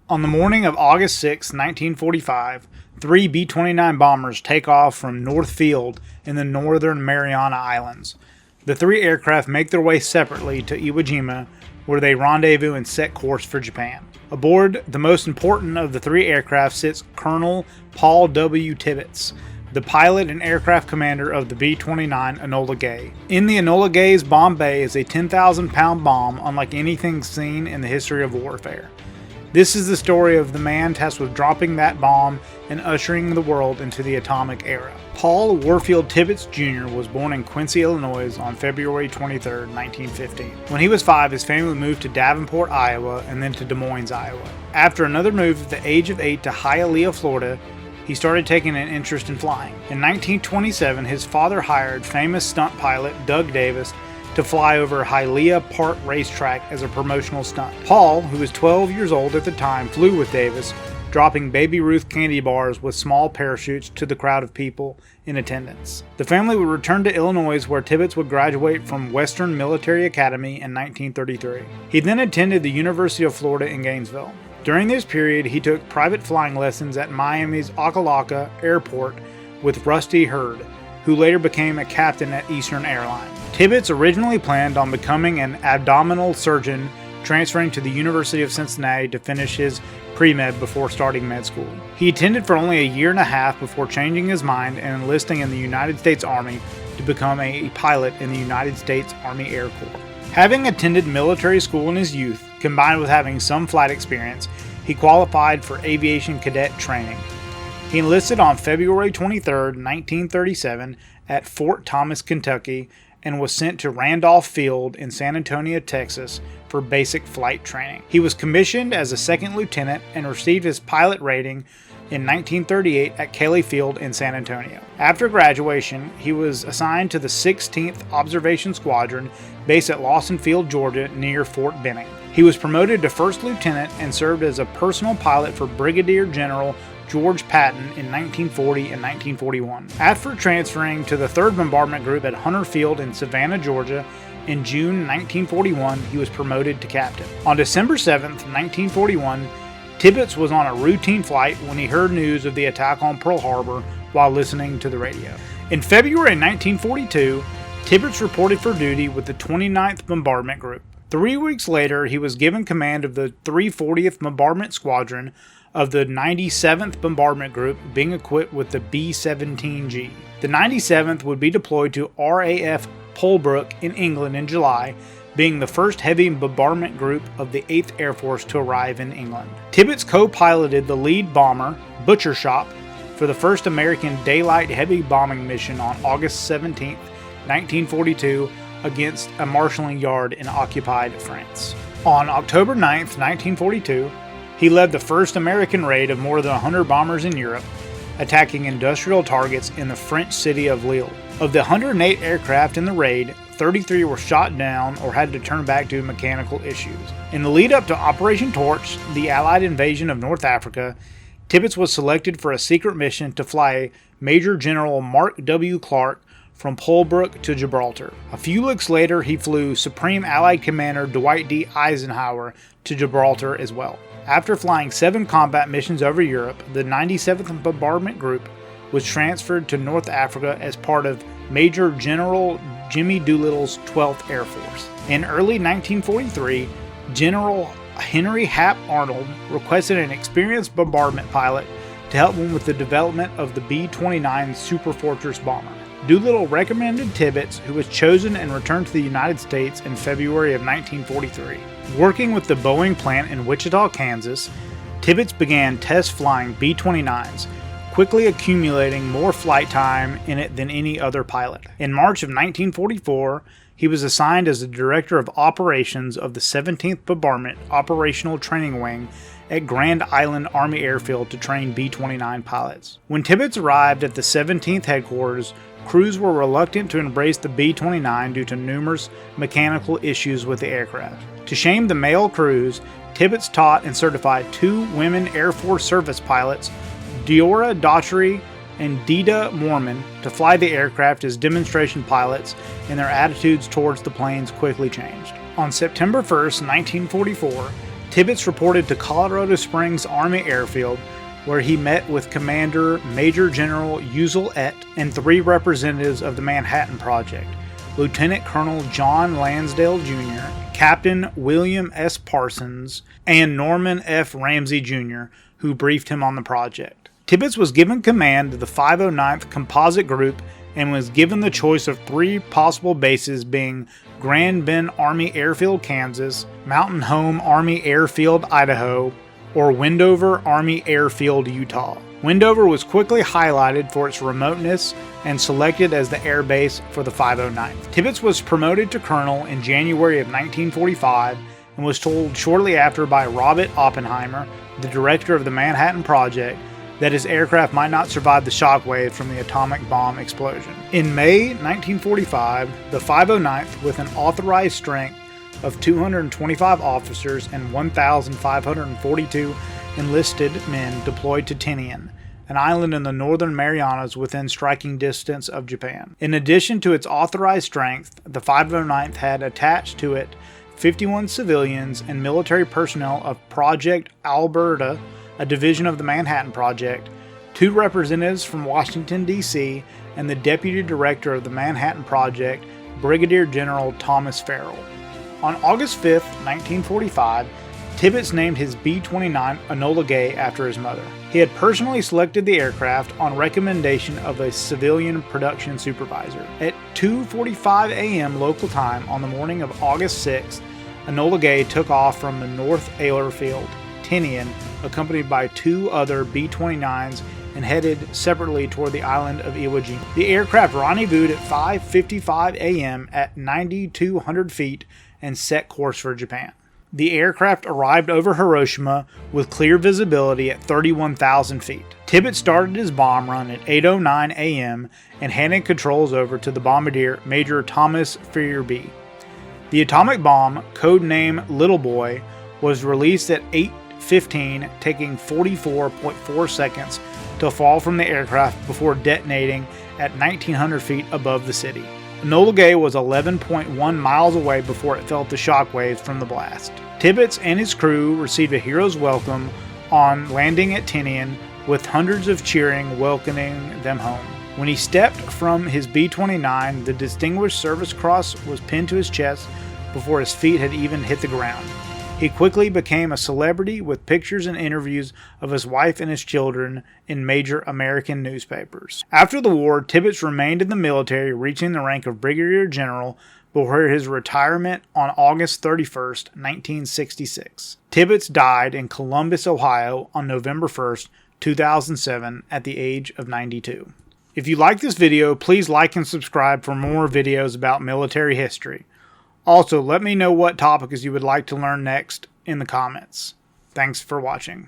On the morning of August 6, 1945, three B-29 bombers take off from Northfield in the Northern Mariana Islands. The three aircraft make their way separately to Iwo Jima, where they rendezvous and set course for Japan. Aboard the most important of the three aircraft sits Colonel Paul W. Tibbets, the pilot and aircraft commander of the B-29 Enola Gay. In the Enola Gay's bomb bay is a 10,000-pound bomb unlike anything seen in the history of warfare. This is the story of the man tasked with dropping that bomb and ushering the world into the atomic era. Paul Warfield Tibbets Jr. was born in Quincy, Illinois on February 23, 1915. When he was 5, his family moved to Davenport, Iowa, and then to Des Moines, Iowa. After another move at the age of 8 to Hialeah, Florida, he started taking an interest in flying. In 1927, his father hired famous stunt pilot Doug Davis to fly over Hialeah Park Racetrack as a promotional stunt. Paul, who was 12 years old at the time, flew with Davis, dropping Baby Ruth candy bars with small parachutes to the crowd of people in attendance. The family would return to Illinois, where Tibbets would graduate from Western Military Academy in 1933. He then attended the University of Florida in Gainesville. During this period, he took private flying lessons at Miami's Opa-locka Airport with Rusty Hurd, who later became a captain at Eastern Airlines. Tibbets originally planned on becoming an abdominal surgeon, transferring to the University of Cincinnati to finish his premed before starting med school. He attended for only a year and a half before changing his mind and enlisting in the United States Army to become a pilot in the United States Army Air Corps. Having attended military school in his youth, combined with having some flight experience, he qualified for aviation cadet training. He enlisted on February 23, 1937 at Fort Thomas, Kentucky, and was sent to Randolph Field in San Antonio, Texas for basic flight training. He was commissioned as a second lieutenant and received his pilot rating in 1938 at Kelly Field in San Antonio. After graduation, he was assigned to the 16th Observation Squadron based at Lawson Field, Georgia, near Fort Benning. He was promoted to first lieutenant and served as a personal pilot for Brigadier General George Patton in 1940 and 1941. After transferring to the 3rd Bombardment Group at Hunter Field in Savannah, Georgia, in June 1941, he was promoted to captain. On December 7, 1941, Tibbets was on a routine flight when he heard news of the attack on Pearl Harbor while listening to the radio. In February 1942, Tibbets reported for duty with the 29th Bombardment Group. 3 weeks later, he was given command of the 340th Bombardment Squadron of the 97th Bombardment Group, being equipped with the B-17G. The 97th would be deployed to RAF Polbrook in England in July, being the first heavy bombardment group of the 8th Air Force to arrive in England. Tibbets co-piloted the lead bomber, Butcher Shop, for the first American daylight heavy bombing mission on August 17, 1942, against a marshalling yard in occupied France. On October 9, 1942, he led the first American raid of more than 100 bombers in Europe, attacking industrial targets in the French city of Lille. Of the 108 aircraft in the raid, 33 were shot down or had to turn back due to mechanical issues. In the lead up to Operation Torch, the Allied invasion of North Africa, Tibbets was selected for a secret mission to fly Major General Mark W. Clark from Polbrook to Gibraltar. A few weeks later, he flew Supreme Allied Commander Dwight D. Eisenhower to Gibraltar as well. After flying 7 combat missions over Europe, the 97th Bombardment Group was transferred to North Africa as part of Major General Jimmy Doolittle's 12th Air Force. In early 1943, General Henry Hap Arnold requested an experienced bombardment pilot to help him with the development of the B-29 Superfortress bomber. Doolittle recommended Tibbets, who was chosen and returned to the United States in February of 1943. Working with the Boeing plant in Wichita, Kansas, Tibbets began test flying B-29s, quickly accumulating more flight time in it than any other pilot. In March of 1944, he was assigned as the Director of Operations of the 17th Bombardment Operational Training Wing at Grand Island Army Airfield to train B-29 pilots. When Tibbets arrived at the 17th headquarters, crews were reluctant to embrace the B-29 due to numerous mechanical issues with the aircraft. To shame the male crews, Tibbets taught and certified 2 women Air Force service pilots, Deora Daughtry and Dita Mormon, to fly the aircraft as demonstration pilots, and their attitudes towards the planes quickly changed. On September 1, 1944, Tibbets reported to Colorado Springs Army Airfield, where he met with Commander Major General Uzzel and 3 representatives of the Manhattan Project, Lieutenant Colonel John Lansdale Jr., Captain William S. Parsons, and Norman F. Ramsey Jr., who briefed him on the project. Tibbets was given command of the 509th Composite Group and was given the choice of 3 possible bases, being Grand Bend Army Airfield, Kansas, Mountain Home Army Airfield, Idaho, or Wendover Army Airfield, Utah. Wendover was quickly highlighted for its remoteness and selected as the air base for the 509th. Tibbets was promoted to colonel in January of 1945 and was told shortly after by Robert Oppenheimer, the director of the Manhattan Project, that his aircraft might not survive the shockwave from the atomic bomb explosion. In May 1945, the 509th, with an authorized strength of 225 officers and 1,542 enlisted men, deployed to Tinian, an island in the Northern Marianas within striking distance of Japan. In addition to its authorized strength, the 509th had attached to it 51 civilians and military personnel of Project Alberta, a division of the Manhattan Project, 2 representatives from Washington, D.C., and the deputy director of the Manhattan Project, Brigadier General Thomas Farrell. On August 5, 1945, Tibbets named his B-29 Enola Gay after his mother. He had personally selected the aircraft on recommendation of a civilian production supervisor. At 2:45 a.m. local time on the morning of August 6th, Enola Gay took off from the North Airfield, Tinian, accompanied by 2 other B-29s, and headed separately toward the island of Iwo Jima. The aircraft rendezvoused at 5:55 a.m. at 9,200 feet and set course for Japan. The aircraft arrived over Hiroshima with clear visibility at 31,000 feet. Tibbets started his bomb run at 8:09 a.m. and handed controls over to the bombardier Major Thomas Fearby. The atomic bomb, codenamed Little Boy, was released at 8:15, taking 44.4 seconds to fall from the aircraft before detonating at 1,900 feet above the city. Enola Gay was 11.1 miles away before it felt the shockwaves from the blast. Tibbets and his crew received a hero's welcome on landing at Tinian, with hundreds of cheering welcoming them home. When he stepped from his B-29, the Distinguished Service Cross was pinned to his chest before his feet had even hit the ground. He quickly became a celebrity, with pictures and interviews of his wife and his children in major American newspapers. After the war, Tibbets remained in the military, reaching the rank of Brigadier General before his retirement on August 31st, 1966. Tibbets died in Columbus, Ohio on November 1st, 2007 at the age of 92. If you like this video, please like and subscribe for more videos about military history. Also, let me know what topics you would like to learn next in the comments. Thanks for watching.